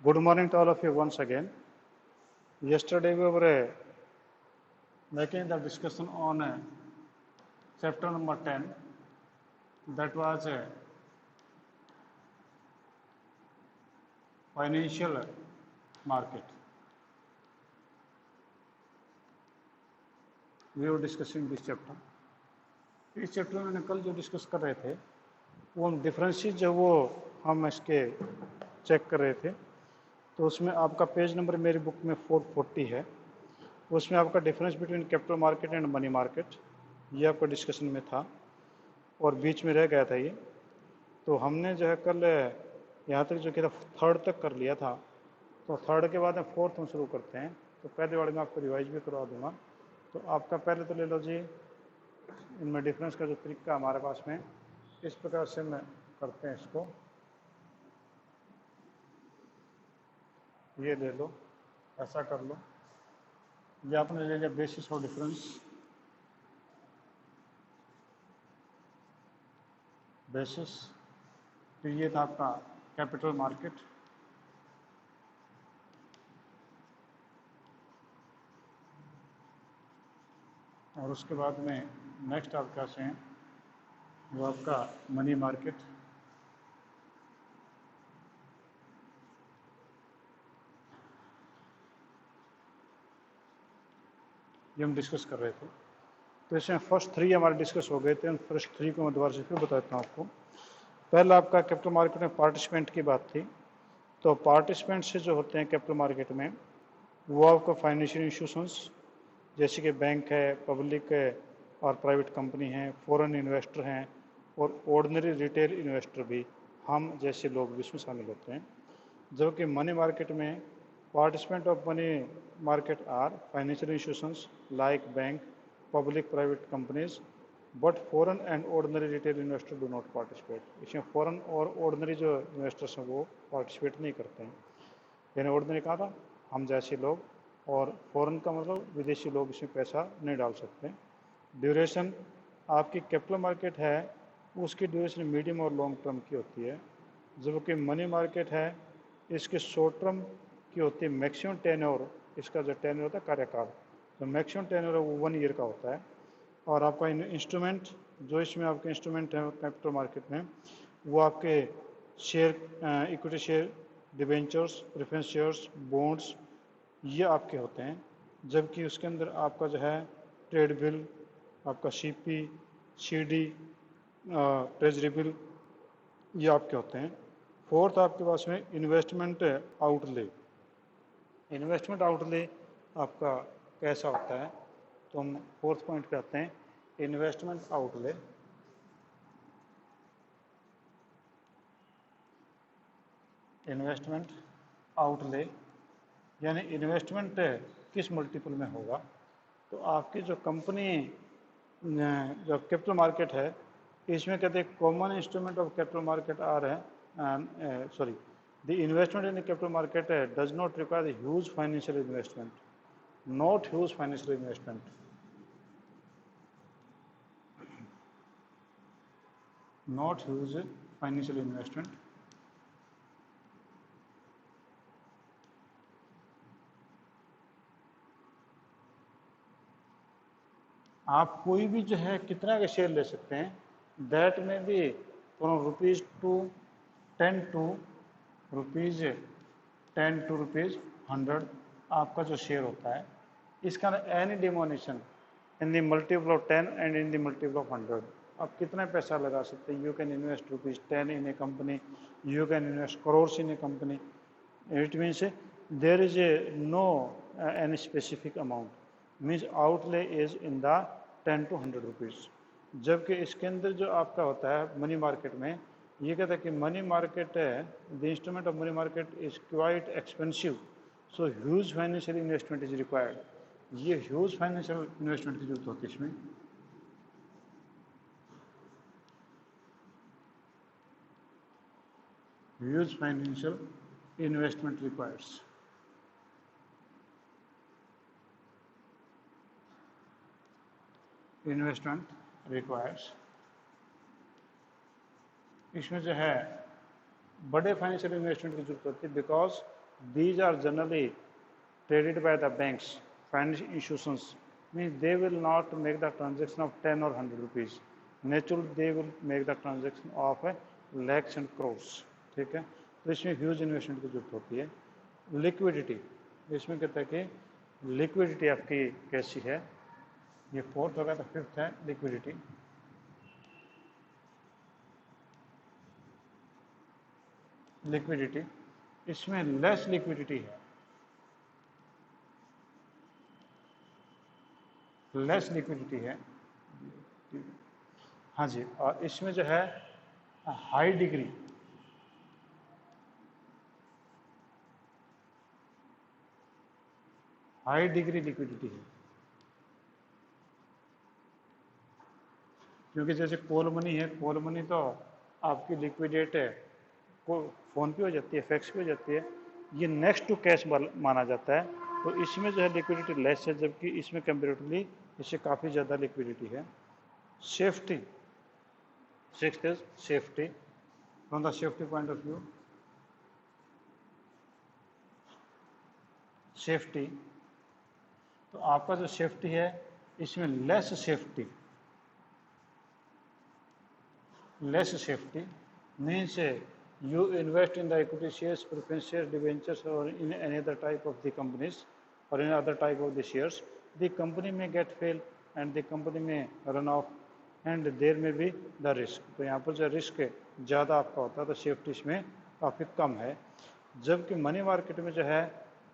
Good morning to all of you once again. Yesterday we were making the discussion on chapter number 10, that was financial market. We were discussing this chapter. इस chapter में मैंने कल जो discuss कर रहे थे वो हम डिफरेंसेस जो वो हम इसके चेक कर रहे थे, तो उसमें आपका पेज नंबर मेरी बुक में 440 है। उसमें आपका difference between capital market and money market ये आपका डिस्कशन में था और बीच में रह गया था ये। तो हमने जो है कल यहाँ तक जो किया था थर्ड तक कर लिया था, तो थर्ड के बाद में फोर्थ हम शुरू करते हैं। तो पहले वाले में आपको रिवाइज भी करवा दूंगा। तो आपका पहले तो ले लो जी, इनमें डिफरेंस का जो तरीका हमारे पास में इस प्रकार से मैं करते हैं इसको, ये ले लो, ऐसा कर लो। ये आपने ले लिया बेसिस ऑफ डिफरेंस, बेसिस। तो ये था आपका कैपिटल मार्केट, और उसके बाद में नेक्स्ट आपका से हैं वो आपका मनी मार्केट। ये हम डिस्कस कर रहे थे। तो इसमें फर्स्ट थ्री हमारे डिस्कस हो गए थे। फर्स्ट थ्री को मैं दोबारा से फिर बताता हूँ आपको। पहला आपका कैपिटल मार्केट में पार्टिसिपेंट की बात थी। तो पार्टिसिपेंट से जो होते हैं कैपिटल मार्केट में वो आपको फाइनेंशियल इंस्टीट्यूशंस जैसे कि बैंक है, पब्लिक है और प्राइवेट कंपनी है, फॉरेन इन्वेस्टर हैं और ऑर्डिनरी रिटेल इन्वेस्टर भी, हम जैसे लोग भी इसमें शामिल होते हैं। जबकि मनी मार्केट में participant of money market are financial institutions like bank, public private companies, but foreign and ordinary retail investor do not participate. इसमें फॉरेन और ऑर्डिनरी जो इन्वेस्टर्स हैं वो पार्टिसिपेट नहीं करते हैं। यानी ऑर्डिनरी कहा था हम जैसे लोग, और फॉरेन का मतलब विदेशी लोग इसमें पैसा नहीं डाल सकते। ड्यूरेशन आपकी कैपिटल मार्केट है उसकी ड्यूरेशन मीडियम और लॉन्ग टर्म की होती है, जबकि मनी मार्केट है इसके शॉर्ट टर्म की होती है। मैक्सिमम टेन्योर, इसका जो टेन्योर होता है कार्यकाल, तो मैक्सिमम टेन्योर है वो 1 ईयर का होता है। और आपका इंस्ट्रूमेंट जो इसमें आपके इंस्ट्रूमेंट हैं कैपिटल मार्केट में वो आपके share, equity share, debentures, preference shares, bonds, ये आपके होते हैं। जबकि उसके अंदर आपका जो है ट्रेड बिल, आपका सीपी, सीडी, ट्रेजरी बिल, ये आपके होते हैं। फोर्थ आपके पास में इन्वेस्टमेंट आउटले। इन्वेस्टमेंट आउटले आपका कैसा होता है, तो हम फोर्थ पॉइंट पे आते हैं, इन्वेस्टमेंट आउटले। इन्वेस्टमेंट आउटले यानी इन्वेस्टमेंट किस मल्टीपल में होगा। तो आपकी जो कंपनी जो कैपिटल मार्केट है इसमें कहते हैं common instrument of capital market are है, sorry, the investment in capital market does not require huge financial investment, not huge financial investment, not huge financial investment. आप कोई भी जो है कितना के शेयर ले सकते हैं, दैट में भी from rupees to 10 to rupees 10 to rupees 100 आपका जो शेयर होता है। इसका any denomination in the multiple of 10 and in the multiple of 100 आप कितना पैसा लगा सकते हैं। You can invest rupees 10 in a company, you can invest crores in a company. It means there is a no any specific amount, means outlay is in the 10 to 100 rupees. जबकि इसके अंदर जो आपका होता है मनी मार्केट में, ये कहता है कि मनी मार्केट है the instrument of money market is quite expensive, so huge financial investment is required. ये ह्यूज फाइनेंशियल इन्वेस्टमेंट की जरूरत होती है इसमें। Huge financial investment requires. Investment requires, इसमें जो है बड़े फाइनेंशियल इन्वेस्टमेंट की जरूरत होती है, because These are generally traded by the banks, financial institutions, means they will not make the transaction of 10 or 100 rupees. Naturally, they will make the transaction of lakhs and crores. ठीक है, तो इसमें huge investment की जरूरत होती है. Liquidity, इसमें कहता है कि लिक्विडिटी आपकी कैसी है, ये फोर्थ होगा. तो फिफ्थ है लिक्विडिटी. लिक्विडिटी, इसमें लेस लिक्विडिटी है, लेस लिक्विडिटी है. हाँ जी, और इसमें जो है high degree, high degree liquidity है. क्योंकि जैसे कॉल मनी है, कॉल मनी तो आपकी लिक्विडेट है, को फ़ोन पे हो जाती है, फैक्स पे हो जाती है, ये नेक्स्ट टू कैश माना जाता है. तो इसमें जो है लिक्विडिटी लेस है, जबकि इसमें कंपेरेटिवली इससे काफ़ी ज़्यादा लिक्विडिटी है. Safety, sixth is safety. From the safety point of view, safety, तो आपका जो सेफ्टी है इसमें less safety, less safety means you invest in the equity shares, preference shares, debentures, or in any other type of the companies or any other type of the shares, the company may get fail and the company may run off and there may be the risk. तो यहाँ पर जो risk ज़्यादा आपका होता है, तो safety इसमें काफ़ी कम है. जबकि मनी मार्केट में जो है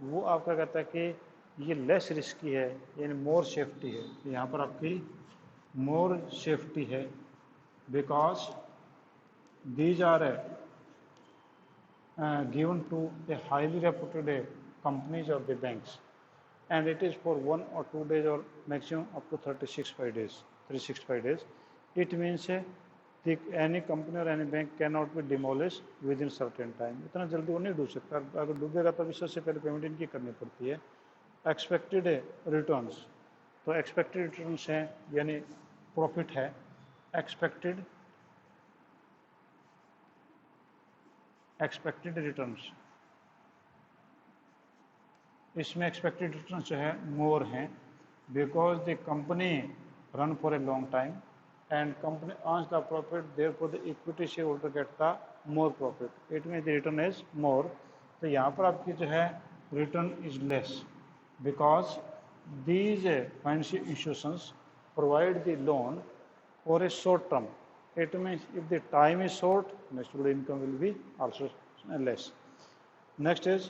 वो आपका कहता है कि ये लेस रिस्की है, यानी मोर सेफ्टी है. यहाँ पर आपकी मोर सेफ्टी है, because these are given to a highly reputed companies or the banks, and it is for 1 or 2 days or maximum up to 365 days. It means any company or any bank cannot be demolished within certain time. इतना जल्दी वो नहीं डूब सकता. अगर डूबेगा तो अभी सबसे पहले पेमेंट इनकी करनी पड़ती है. एक्सपेक्टेड रिटर्न्स, तो एक्सपेक्टेड रिटर्न्स हैं यानी प्रॉफिट है. एक्सपेक्टेड रिटर्न्स, इसमें एक्सपेक्टेड रिटर्न्स जो है मोर हैं, because the company run for a long time and company earns the profit, therefore the equity share holder get the more profit. It mean the return is more. तो यहाँ पर आपकी जो है return is less, because these financial institutions provide the loan for a short term. It means if the time is short, naturally income will be also less. Next is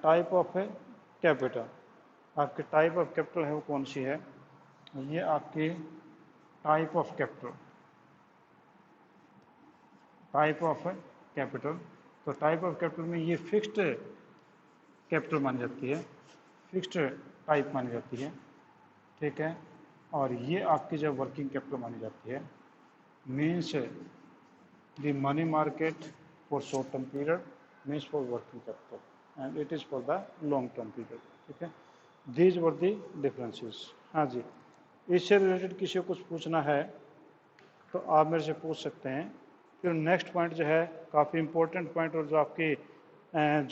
type of a capital. आपके type of capital है वो कौन सी है, ये आपकी type of capital, type of capital. तो type of capital में ये फिक्स्ड कैपिटल मानी जाती है, फिक्स्ड टाइप मानी जाती है. ठीक है, और ये आपकी जब वर्किंग कैपिटल मानी जाती है, means the money market for short term period, means for working capital, and it is for the long term period. ठीक है, these were the differences. हाँ जी, इससे रिलेटेड किसी को कुछ पूछना है तो आप मेरे से पूछ सकते हैं. फिर नेक्स्ट पॉइंट जो है काफ़ी इंपॉर्टेंट पॉइंट, और जो आपकी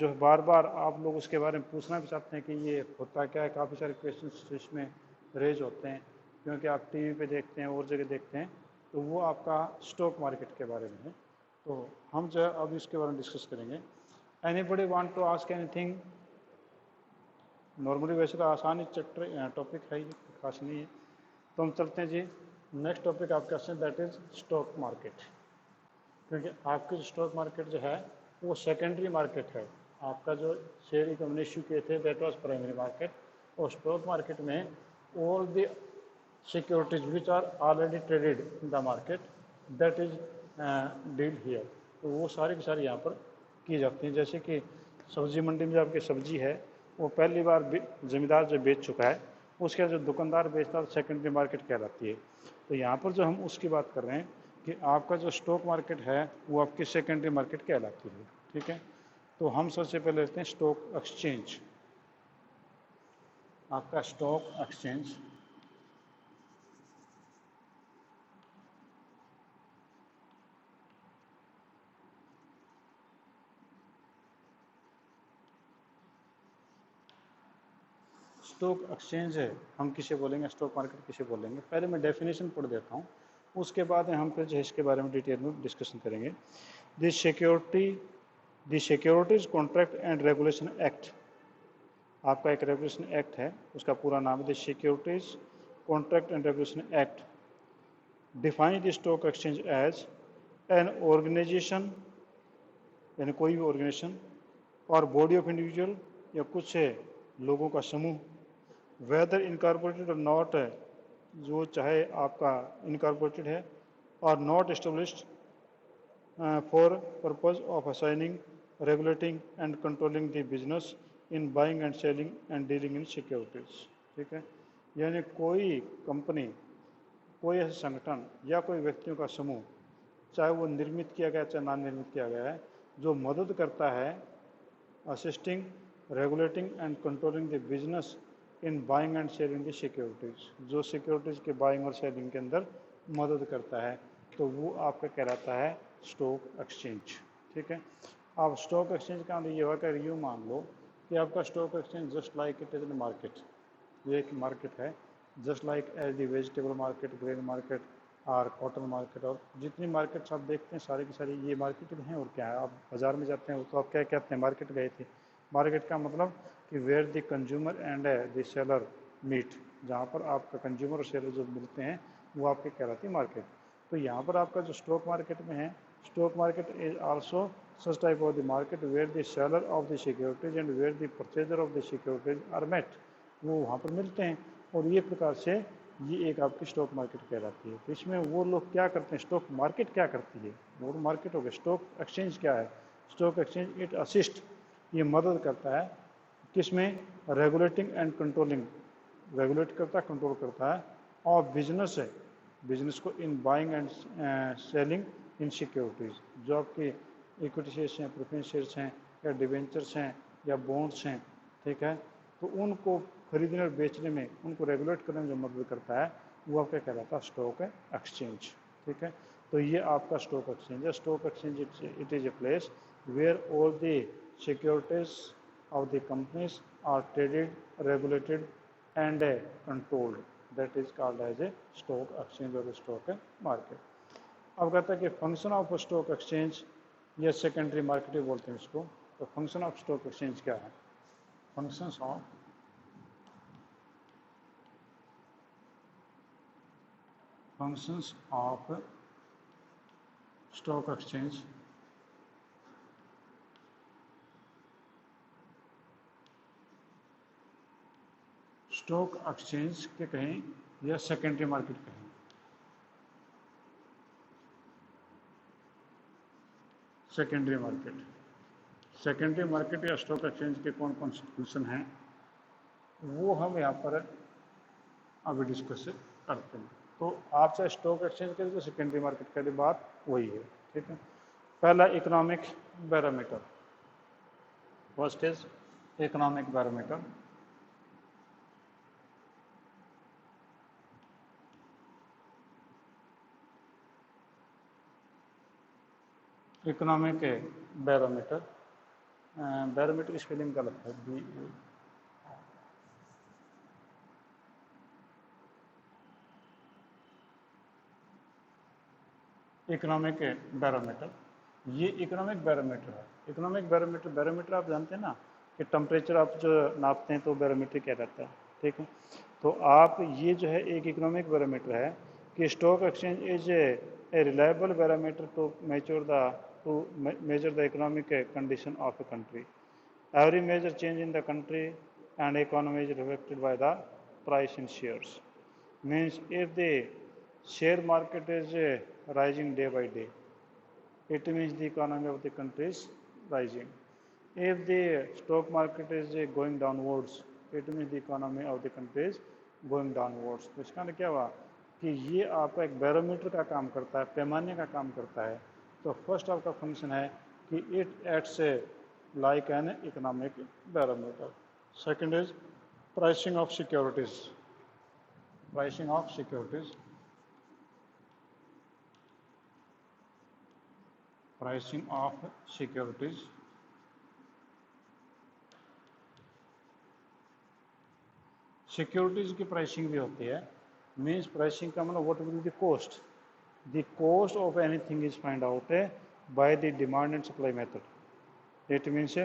जो बार बार आप लोग उसके बारे में पूछना भी चाहते हैं कि ये होता क्या है. काफ़ी सारे क्वेश्चन इसमें रेज होते हैं, क्योंकि आप टीवी पे देखते हैं और जगह देखते हैं. तो वो आपका स्टॉक मार्केट के बारे में है. तो हम जो है अब इसके बारे में डिस्कस करेंगे. Anybody want to ask anything? Normally वैसे तो आसान ही चैप्टर टॉपिक है, ये खास नहीं है. तो हम चलते हैं जी. नेक्स्ट टॉपिक आपका है दैट इज स्टॉक मार्केट. क्योंकि आपके जो स्टॉक मार्केट जो है वो सेकेंडरी मार्केट है. आपका जो शेयर की कंपनी इश्यू किए थे दैट वाज प्राइमरी मार्केट. और स्टॉक मार्केट में all the securities which are already traded in the market that is deal here. तो वो सारी की सारी यहाँ पर की जाती हैं. जैसे कि सब्जी मंडी में जो आपकी सब्जी है वो पहली बार ज़मींदार जो बेच चुका है, उसके जो दुकानदार बेचता है सेकेंडरी मार्केट कहलाती है. तो यहाँ पर जो हम उसकी बात कर रहे हैं कि आपका जो स्टॉक मार्केट है वो आपकी सेकेंडरी मार्केट कहलाती है. ठीक है, तो हम सबसे पहले लेते हैं स्टॉक एक्सचेंज. आपका स्टॉक एक्सचेंज, स्टॉक एक्सचेंज है हम किसे बोलेंगे, स्टॉक मार्केट किसे बोलेंगे, पहले मैं डेफिनेशन पढ़ देता हूँ, उसके बाद हम फिर जो है इसके बारे में डिटेल में डिस्कशन करेंगे। The securities contract and regulation act, आपका एक रेगुलेशन एक्ट है, उसका पूरा नाम है the securities contract and regulation act, define the stock exchange as an organization, यानी कोई भी ऑर्गेनाइजेशन और बॉडी ऑफ इंडिविजुअल या कुछ लोगों का समूह, वेदर इनकॉर्पोरेटेड और नॉट, जो चाहे आपका इनकॉर्पोरेटेड है और not established for purpose of assigning, regulating and controlling the business in buying and selling and dealing in securities. ठीक है, यानी कोई कंपनी, कोई ऐसा संगठन या कोई व्यक्तियों का समूह, चाहे वो निर्मित किया गया चाहे ना निर्मित किया गया है, जो मदद करता है assisting, regulating and controlling the business in buying and selling the securities, जो सिक्योरिटीज के बाइंग और सेलिंग के अंदर मदद करता है, तो वो आपका कहलाता है स्टॉक एक्सचेंज। ठीक है, अब स्टॉक एक्सचेंज का ये हुआ कि यूँ मान लो कि आपका stock exchange just like it is in market, ये एक मार्केट है, just like as the vegetable market, grain market और कॉटन मार्केट, और जितनी मार्केट्स आप देखते हैं सारी की सारी ये मार्केट हैं। और क्या है, आप बाज़ार में जाते हैं तो आप क्या कहते हैं, मार्केट गए थे। मार्केट का मतलब कि where the consumer and the seller meet, जहाँ पर आपका कंज्यूमर और सेलर जो मिलते हैं वो आपके कहलाती है मार्केट। तो यहाँ पर आपका जो स्टॉक मार्केट में है, stock market is also such type of the market where the seller of the securities and where the purchaser of the securities are met, वो वहाँ पर मिलते हैं, और ये प्रकार से ये एक आपकी स्टॉक मार्केट कहलाती है। तो इसमें वो लोग क्या करते हैं, स्टॉक मार्केट क्या करती है, वो मार्केट हो गया। स्टॉक एक्सचेंज क्या है, स्टॉक एक्सचेंज इट असिस्ट, ये मदद करता है किसमें, रेगुलेटिंग एंड कंट्रोलिंग, रेगुलेट करता है, कंट्रोल करता है, और बिजनेस है, बिजनेस को in buying and selling in securities, जो आपकी इक्विटी शेयर्स हैं, प्रेफरेंस शेयर्स हैं, या डिवेंचर्स हैं, या बॉन्ड्स हैं। ठीक है, तो उनको खरीदने और बेचने में, उनको रेगुलेट करने में जो मदद करता है वो आपका कहलाता है स्टॉक एक्सचेंज। ठीक है, तो ये आपका स्टॉक एक्सचेंज है। Stock exchange it is a place where all the securities of the companies are traded, regulated and controlled, that is called as a stock exchange और स्टॉक मार्केट। अब कहता है कि फंक्शन ऑफ स्टॉक एक्सचेंज या secondary market बोलते हैं इसको। तो फंक्शन ऑफ स्टॉक एक्सचेंज क्या है, functions of stock exchange, stock exchange के कहें या सेकेंडरी मार्केट कहें। सेकेंडरी मार्केट, सेकेंडरी मार्केट या स्टॉक एक्सचेंज के कौन कौन से फंक्शन हैं वो हम यहाँ पर अभी डिस्कस करते हैं। तो आप चाहे स्टॉक एक्सचेंज करें तो सेकेंडरी मार्केट का बात वही है। ठीक है, पहला economic barometer, first is economic barometer. Economic barometer, barometer की स्पेलिंग गलत है, इकोनॉमिक बैरोमीटर, ये इकोनॉमिक बैरोमीटर है। इकोनॉमिक बैरोमीटर, बैरोमीटर आप जानते हैं ना कि टेम्परेचर आप जो नापते हैं तो बैरोमीटर क्या रहता है। ठीक है, तो आप ये जो है एक इकोनॉमिक बैरोमीटर है कि stock exchange is a reliable barometer to measure the economic condition of a country. Every major change in the country and economy is reflected by the price in shares. Means if the share market is rising day by day, it means the economy of the country is rising. If the stock market is going downwards, it means the economy of the country is going downwards. तो इसका क्या हुआ कि ये आपका एक barometer का काम करता है, पैमाने का काम करता है। तो फर्स्ट आपका फंक्शन है कि it acts like an economic barometer. Second is pricing of securities. Pricing of securities. Pricing of securities. Securities की प्राइसिंग भी होती है। मीन्स प्राइसिंग का मतलब what will the cost, the cost of anything is find out by the demand and supply method. It means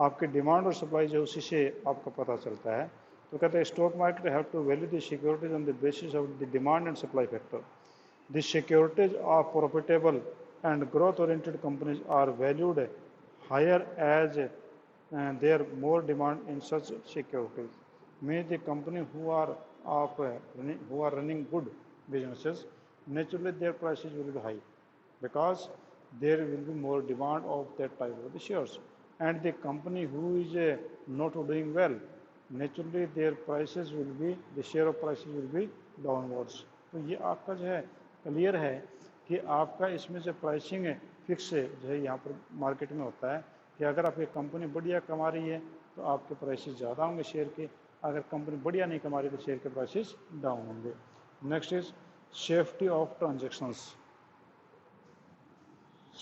आपके demand और supply जो उसी से आपका पता चलता है। तो कहते हैं stock market have to value the securities on the basis of the demand and supply factor. The securities of profitable and growth-oriented companies are valued higher as there more demand in such securities. Means the company who are running good businesses, naturally their prices will be high because there will be more demand of that type of the shares. And the company who is not doing well, naturally their prices will be, the share of prices will be downwards. तो ये आपका जो है clear है कि आपका इसमें से प्राइसिंग है फिक्स है जो है यहाँ पर मार्केट में होता है कि अगर आपकी कंपनी बढ़िया कमा रही है तो आपके प्राइसेस ज़्यादा होंगे शेयर के, अगर कंपनी बढ़िया नहीं कमा रही तो शेयर के प्राइसेस डाउन होंगे। Next is safety of transactions.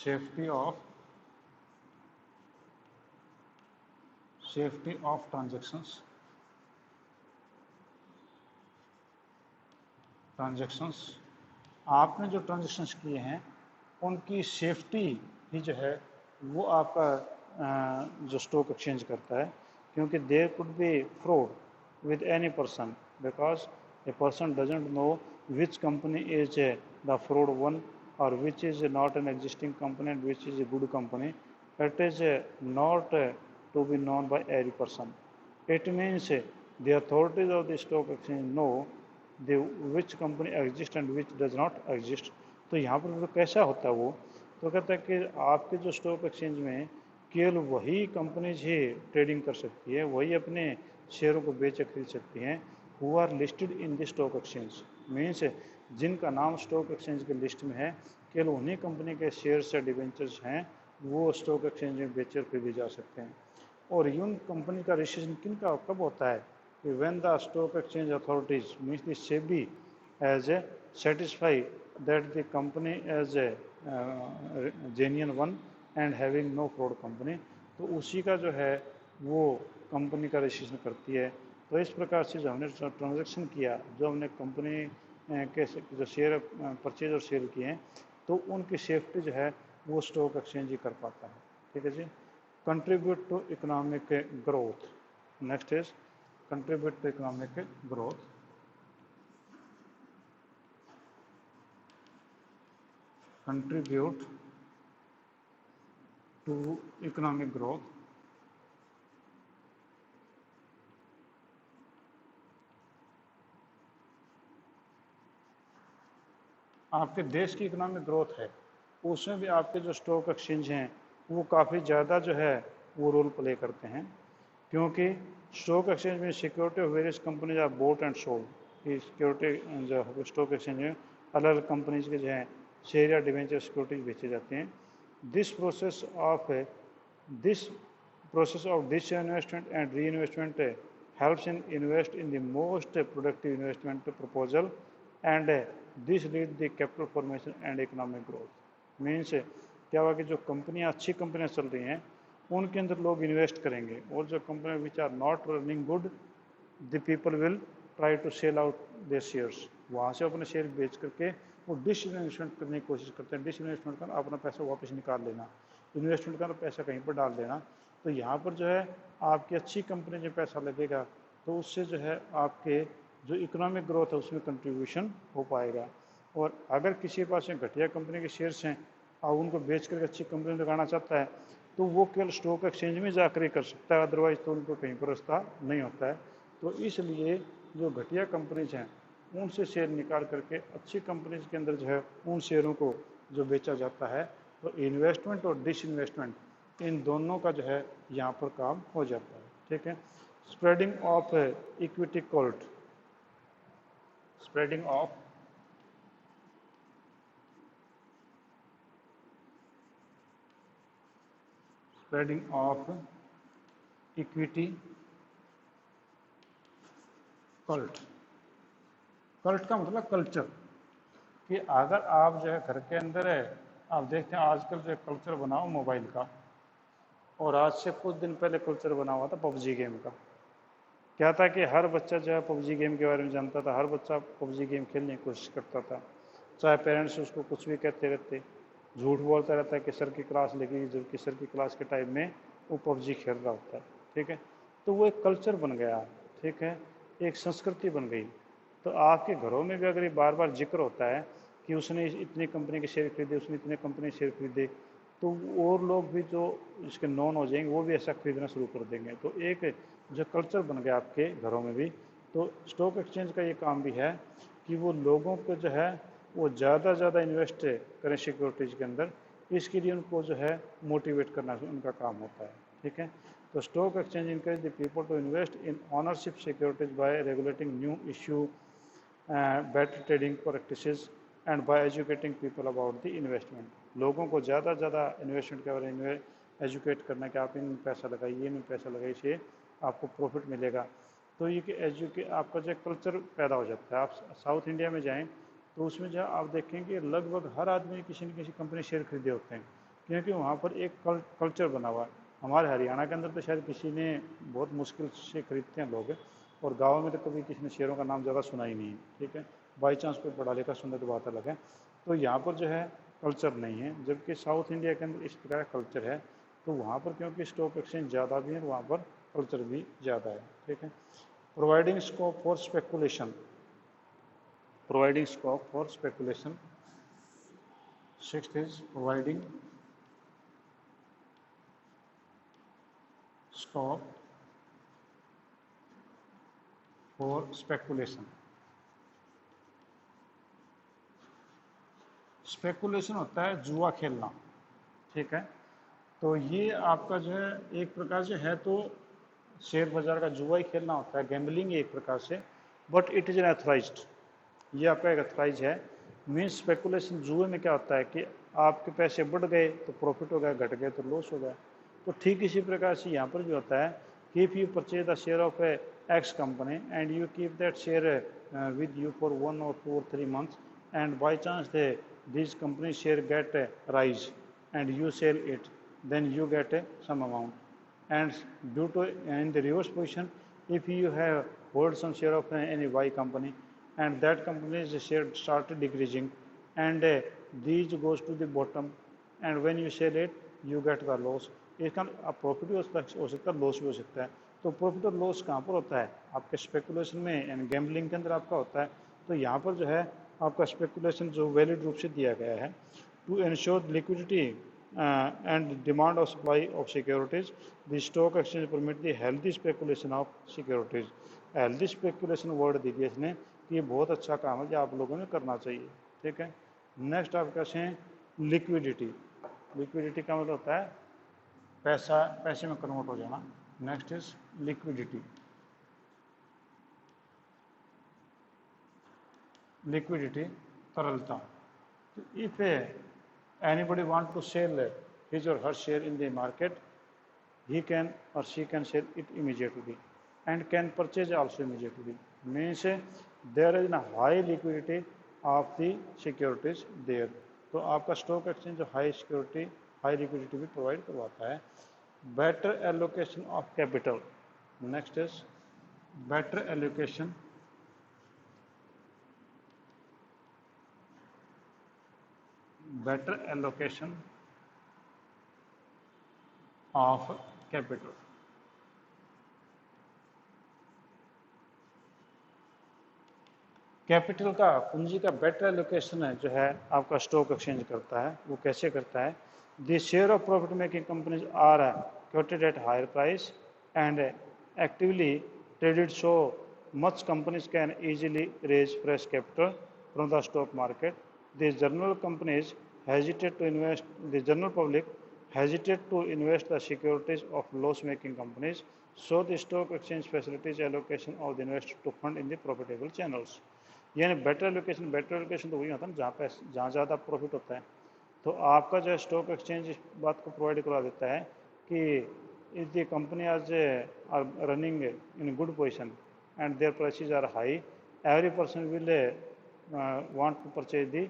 Safety of transactions. आपने जो ट्रांजेक्शन्स किए हैं उनकी सेफ्टी ही जो है वो आपका जो स्टॉक एक्सचेंज करता है, क्योंकि there could be fraud with any person because a person doesn't know which company is the fraud one और which is not an existing company and which is a good company. It is not to be known by every person. It means the authorities of the stock exchange know the which company exists and which does not exist। तो यहाँ पर तो कैसा होता है वो, तो कहता है कि आपके जो स्टॉक एक्सचेंज में केवल वही कंपनीज ही ट्रेडिंग कर सकती है, वही अपने शेयरों को बेच खरीद सकती हैं who are listed in the stock exchange. Means जिनका नाम स्टॉक एक्सचेंज के लिस्ट में है, केवल उन्हीं कंपनी के शेयर्स या डिवेंचर्स हैं वो स्टॉक एक्सचेंज में बेच खरीदे जा सकते हैं। और यून कंपनी का रजिस्ट्रेशन किन का कब होता है कि when the stock exchange authorities means the SEBI as a satisfy that the company as a genuine one and having no fraud company, तो उसी का जो है वो कंपनी का रजिस्ट्रेशन करती है। तो इस प्रकार से जो हमने ट्रांजेक्शन किया, जो हमने कंपनी के जो शेयर परचेज और सेल किए हैं, तो उनकी सेफ्टी जो है वो स्टॉक एक्सचेंज ही कर पाता है। ठीक है जी। contribute to economic growth। Next is contribute to economic growth। Contribute to economic growth। आपके देश की इकोनॉमिक ग्रोथ है उसमें भी आपके जो स्टॉक एक्सचेंज हैं वो काफ़ी ज़्यादा जो है वो रोल प्ले करते हैं, क्योंकि स्टॉक एक्सचेंज में security of various companies are bought and sold. की सिक्योरिटी जो स्टॉक एक्सचेंज में अलग अलग कंपनीज के जो है शेयर या डिवेंचर सिक्योरिटीज बेचे जाते हैं। This process of disinvestment and reinvestment helps in invest in the most productive investment proposal and this leads the capital formation and economic growth। Means क्या हुआ कि जो कंपनियां अच्छी कंपनियां चल रही हैं उनके अंदर लोग इन्वेस्ट करेंगे, और जो कंपनियां which are not running good the people will try to sell out their shares, वहाँ से अपने शेयर बेच करके वो डिसइन्वेस्टमेंट करने की कोशिश करते हैं। डिसइन्वेस्टमेंट कर अपना पैसा वापस निकाल लेना, इन्वेस्टमेंट कर पैसा कहीं पर डाल देना। तो यहाँ पर जो है आपकी अच्छी कंपनी में पैसा लगेगा तो उससे जो है आपके जो इकोनॉमिक ग्रोथ है उसमें कंट्रीब्यूशन हो पाएगा। और अगर किसी के पास घटिया कंपनी के शेयर्स हैं और उनको बेच कर अच्छी कंपनी में लगाना चाहता है तो वो केवल स्टॉक एक्सचेंज में जाकर ही कर सकता है, अदरवाइज तो उनको कहीं पर रास्ता नहीं होता है। तो इसलिए जो घटिया कंपनीज हैं उनसे शेयर निकाल करके अच्छी कंपनीज के अंदर जो है उन शेयरों को जो बेचा जाता है, तो इन्वेस्टमेंट और डिसइन्वेस्टमेंट इन दोनों का जो है यहाँ पर काम हो जाता है। ठीक है। Spreading of equity Colt. Spreading of equity cult. Cult का मतलब कल्चर, कि अगर आप जो है घर के अंदर है, आप देखते हैं आजकल जो कल्चर बना हो मोबाइल का, और आज से कुछ दिन पहले कल्चर बना हुआ था पबजी गेम का। क्या था कि हर बच्चा जो है पबजी गेम के बारे में जानता था, हर बच्चा पबजी गेम खेलने की कोशिश करता था, चाहे पेरेंट्स उसको कुछ भी कहते रहते, झूठ बोलता रहता है कि सर की क्लास लेगी, जबकि सर की क्लास के टाइम में वो पबजी खेल रहा होता है। ठीक है, तो वो एक कल्चर बन गया। ठीक है, एक संस्कृति बन गई। तो आपके घरों में भी अगर ये बार बार जिक्र होता है कि उसने इतनी कंपनी के शेयर खरीदे, उसने इतने कंपनी के शेयर खरीदे, तो और लोग भी जो इसके नॉन हो जाएंगे वो भी ऐसा खरीदना शुरू कर देंगे। तो एक जो कल्चर बन गया आपके घरों में भी। तो स्टॉक एक्सचेंज का ये काम भी है कि वो लोगों को जो है वो ज़्यादा ज़्यादा इन्वेस्ट करें सिक्योरिटीज़ के अंदर, इसके लिए उनको जो है मोटिवेट करना उनका काम होता है। ठीक है, तो stock exchange encourage the people to invest in ownership securities by regulating new issue, better trading practices and by educating people about the investment. लोगों को ज़्यादा ज़्यादा इन्वेस्टमेंट के बारे में एजुकेट करना कि आप इन पैसा लगाइए, इन पैसा लगाइए, इससे आपको प्रॉफिट मिलेगा। तो ये आपका जो कल्चर पैदा हो जाता है। आप साउथ इंडिया में जाएं तो उसमें जो आप देखेंगे लगभग हर आदमी किसी न किसी कंपनी शेयर खरीदे होते हैं, क्योंकि वहाँ पर एक कल्चर बना हुआ है। हमारे हरियाणा के अंदर तो शायद किसी ने बहुत मुश्किल से खरीदते हैं लोग, और गाँव में तो कभी किसी ने शेयरों का नाम ज़्यादा सुना ही नहीं है। ठीक है, बाई चांस कोई पढ़ा लिखा सुनने तो बात अलग है। तो यहाँ पर जो है कल्चर नहीं है, जबकि साउथ इंडिया के अंदर इस प्रकार का कल्चर है। तो वहाँ पर क्योंकि स्टॉक एक्सचेंज ज़्यादा भी है, वहाँ पर कल्चर भी ज़्यादा है। ठीक है, providing scope for speculation, providing scope for speculation. Sixth is providing scope for speculation. Speculation होता है जुआ खेलना। ठीक है, तो ये आपका जो है एक प्रकार से है तो शेयर बाजार का जुआ ही खेलना होता है, गैम्बलिंग एक प्रकार से, बट इट इज़ एन अथराइज्ड। ये आपका एक अथराइज है। मीन्स स्पेकुलेशन जुए में क्या होता है कि आपके पैसे बढ़ गए तो प्रॉफिट हो गया, घट गए तो लॉस हो गया। तो ठीक इसी प्रकार से यहाँ पर भी होता है कि if you purchase the share of A x company and you keep that share with you for 1 or 2 or 3 months, and by chance these company share get a rise and you sell it, then you get some amount. And due to in the reverse position, if you have hold some share of any Y company and that company's share started decreasing, and these goes to the bottom, and when you sell it you get the loss. इसका profit भी हो सकता है, loss भी हो सकता है। तो प्रॉफिट और लॉस कहाँ पर होता है? आपके स्पेकुलेशन में एंड गैम्बलिंग के अंदर आपका होता है। तो यहाँ पर जो है आपका स्पेकुलेशन जो वैलिड रूप से दिया गया है to ensure liquidity and demand of supply of securities, the stock exchange permit the healthy speculation of securities. healthy speculation word दी है इसने कि ये बहुत अच्छा काम है जो आप लोगों ने करना चाहिए। ठीक है, नेक्स्ट आप कैसे हैं लिक्विडिटी। लिक्विडिटी का मतलब होता है पैसा पैसे में कन्वर्ट हो जाना। Next is liquidity. लिक्विडिटी तरलता। If anybody want to sell his or her share in the market, he can or she can sell it immediately and can purchase also immediately. Means there is a high liquidity of the securities there. तो आपका stock exchange जो high security high liquidity भी provide करवाता है। Better allocation of capital. Next is better allocation better allocation of capital। Capital का पूंजी का better allocation है जो है आपका स्टॉक एक्सचेंज करता है। वो कैसे करता है? The share of profit making companies are quoted at higher price and actively traded, so much companies can easily raise fresh capital from the stock market. The general companies hesitate to invest, the general public hesitate to invest the securities of loss-making companies, so the stock exchange facilitates allocation of the investor to fund in the profitable channels. यानी better allocation तो वही होता है ना जहाँ ज़्यादा profit होता है। तो आपका जो है स्टॉक एक्सचेंज इस बात को प्रोवाइड करवा देता है कि इफ द कंपनी आज are running in good position and their prices are high, every person will want to purchase the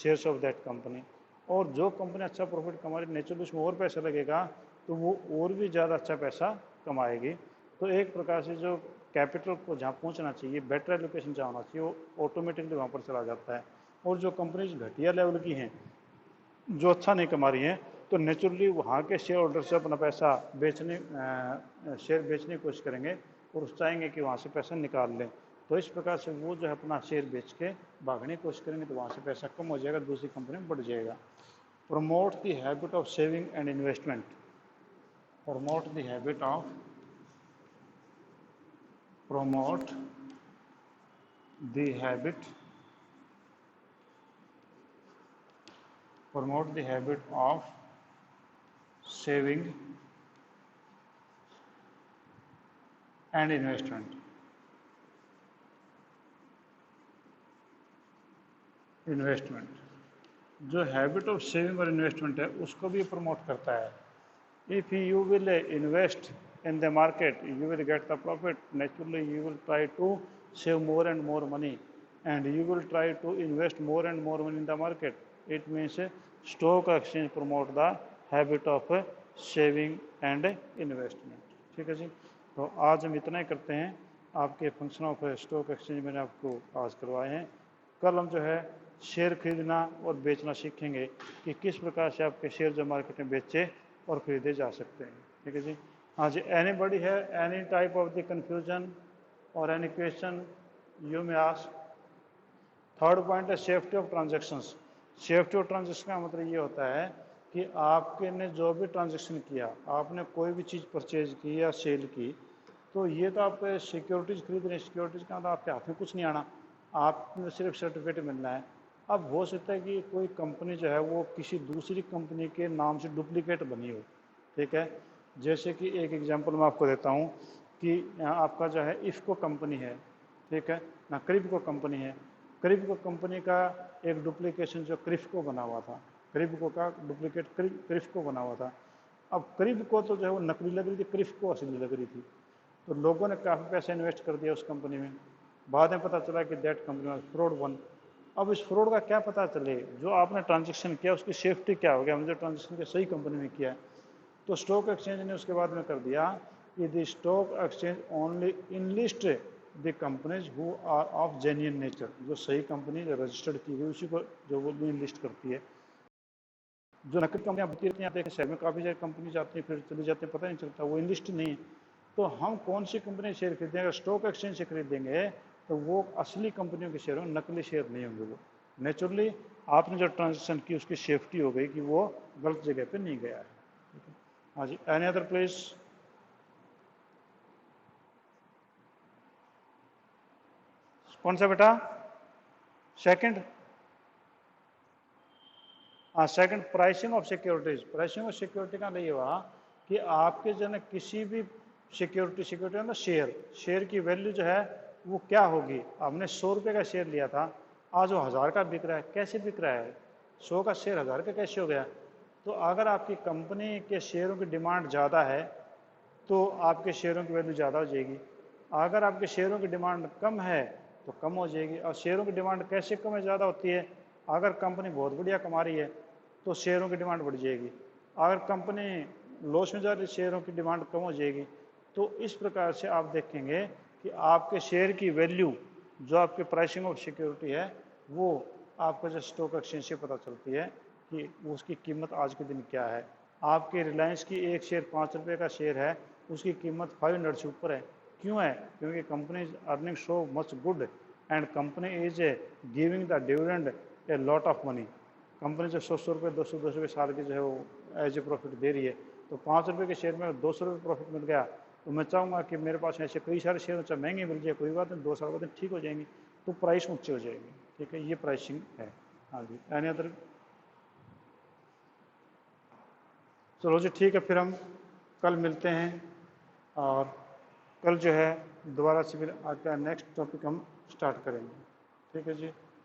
shares of that company. और जो कंपनी अच्छा प्रॉफिट कमा रही नेचुरली उसमें और पैसा लगेगा तो वो और भी ज़्यादा अच्छा पैसा कमाएगी। तो एक प्रकार से जो कैपिटल को जहाँ पहुँचना चाहिए, बेटर एलोकेशन जहाँ होना चाहिए, वो ऑटोमेटिकली वहाँ पर चला जाता है। और जो कंपनीज घटिया लेवल की हैं, जो अच्छा नहीं कमा रही हैं, तो नेचुरली वहाँ के शेयर होल्डर से अपना पैसा शेयर बेचने की कोशिश करेंगे और चाहेंगे कि वहाँ से पैसा निकाल लें। तो इस प्रकार से वो जो है अपना शेयर बेच के भागने की कोशिश करेंगे, तो वहाँ से पैसा कम हो जाएगा, दूसरी कंपनी में बढ़ जाएगा। Promote the habit of saving and investment. Promote the habit of promote the habit of saving and investment। जो हैबिट ऑफ सेविंग और इन्वेस्टमेंट है उसको भी प्रमोट करता है। If you will invest in the market, you will get the profit. Naturally, you will try to save more and more money, and you will try to invest more and more money in the market. It means stock exchange promote the habit of saving and investment। ठीक है जी। तो आज हम इतना ही करते हैं। आपके function of stock exchange मैंने आपको आज करवाए हैं। कल हम जो है शेयर खरीदना और बेचना सीखेंगे कि किस प्रकार से आपके शेयर जो मार्केट में बेचे और खरीदे जा सकते हैं। ठीक है जी। हाँ जी, एनीबॉडी है any type of the confusion और any question you may ask. Third point है safety of transactions. Safety of transaction का मतलब ये होता है कि आपके ने जो भी ट्रांजेक्शन किया, आपने कोई भी चीज़ परचेज की या सेल की, तो ये तो आप सिक्योरिटीज़ खरीद रहे हैं, सिक्योरिटीज़ का तो आपके हाथ में कुछ नहीं आना, आपने सिर्फ सर्टिफिकेट मिलना है। अब हो सकता है कि कोई कंपनी जो है वो किसी दूसरी कंपनी के नाम से डुप्लीकेट बनी हो। ठीक है, जैसे कि एक एग्जांपल मैं आपको देता हूँ कि आपका जो है इफ़को कंपनी है, ठीक है ना, क्रिप्को कंपनी है। क्रिप्को कंपनी का एक डुप्लीकेशन जो क्रिप्को बना हुआ था, क्रिप्को का डुप्लीकेट क्रिप्को बना हुआ था। अब क्रिप्को तो जो है वो नकली लग रही थी, क्रिप्को असली लग रही थी। तो लोगों ने काफ़ी पैसा इन्वेस्ट कर दिया उस कंपनी में। बाद में पता चला कि दैट कंपनी फ्रॉड वन। अब इस फ्रॉड का क्या पता चले, जो आपने ट्रांजेक्शन किया उसकी सेफ्टी क्या हो गया, हमने जो ट्रांजेक्शन किया सही कंपनी में किया है। तो स्टॉक एक्सचेंज ने उसके बाद में कर दिया कि the stock exchange only inlist the companies who are of genuine nature. जो सही कंपनी जो रजिस्टर्ड की गई उसी को जो वो इनलिस्ट करती है। जो नकली कंपनियां बनती रहती हैं, आप देखें शहर में काफ़ी सारी कंपनी जाती हैं फिर चली जाती हैं, पता नहीं चलता, वो इनलिस्ट नहीं है। तो हम कौन सी कंपनी शेयर खरीदेंगे, अगर स्टॉक एक्सचेंज से खरीदेंगे तो वो असली कंपनियों के शेयर होंगे, नकली शेयर नहीं होंगे। वो नेचुरली आपने जो ट्रांजेक्शन की उसकी सेफ्टी हो गई कि वो गलत जगह पे नहीं गया है। हाँ जी, एनी अदर प्लीज। कौन सा बेटा? सेकंड? हाँ, second pricing of securities. Pricing of security का नहीं हुआ कि आपके जो है किसी भी सिक्योरिटी मतलब शेयर की वैल्यू जो है वो क्या होगी। आपने 100 रुपये का शेयर लिया था, आज वो 1000 का बिक रहा है, कैसे बिक रहा है? 100 का शेयर 1000 का कैसे हो गया? तो अगर आपकी कंपनी के शेयरों की डिमांड ज़्यादा है तो आपके शेयरों की वैल्यू ज़्यादा हो जाएगी। अगर आपके शेयरों की डिमांड कम है तो कम हो जाएगी। और शेयरों की डिमांड कैसे कम है ज़्यादा होती है? अगर कंपनी बहुत बढ़िया कमा रही है तो शेयरों की डिमांड बढ़ जाएगी, अगर कंपनी लॉस में जा रही है शेयरों की डिमांड कम हो जाएगी। तो इस प्रकार से आप देखेंगे कि आपके शेयर की वैल्यू जो आपके प्राइसिंग ऑफ सिक्योरिटी है वो आपको जो स्टॉक एक्सचेंज से पता चलती है कि उसकी कीमत आज के दिन क्या है। आपके रिलायंस की एक शेयर 5 रुपये का शेयर है, उसकी कीमत 500 से ऊपर है। क्यों है? क्योंकि company is earning so much good and company is giving the dividend a lot of money. Company जो 100 रुपये 200 रुपये साल की जो है वो एज ए प्रॉफिट दे रही है, तो 5 रुपये के शेयर में 200 रुपये प्रॉफिट मिल गया तो मैं चाहूँगा कि मेरे पास ऐसे कई सारे शेयर चाहे महंगे मिल जाए, कोई बात नहीं, 2 साल बाद ठीक हो जाएंगे, तो प्राइस ऊँची हो जाएगी। ठीक है, ये प्राइसिंग है। हाँ जी, एनी अदर? चलो जी, ठीक है, फिर हम कल मिलते हैं और कल जो है दोबारा से फिर आपका नेक्स्ट टॉपिक हम स्टार्ट करेंगे। ठीक है जी।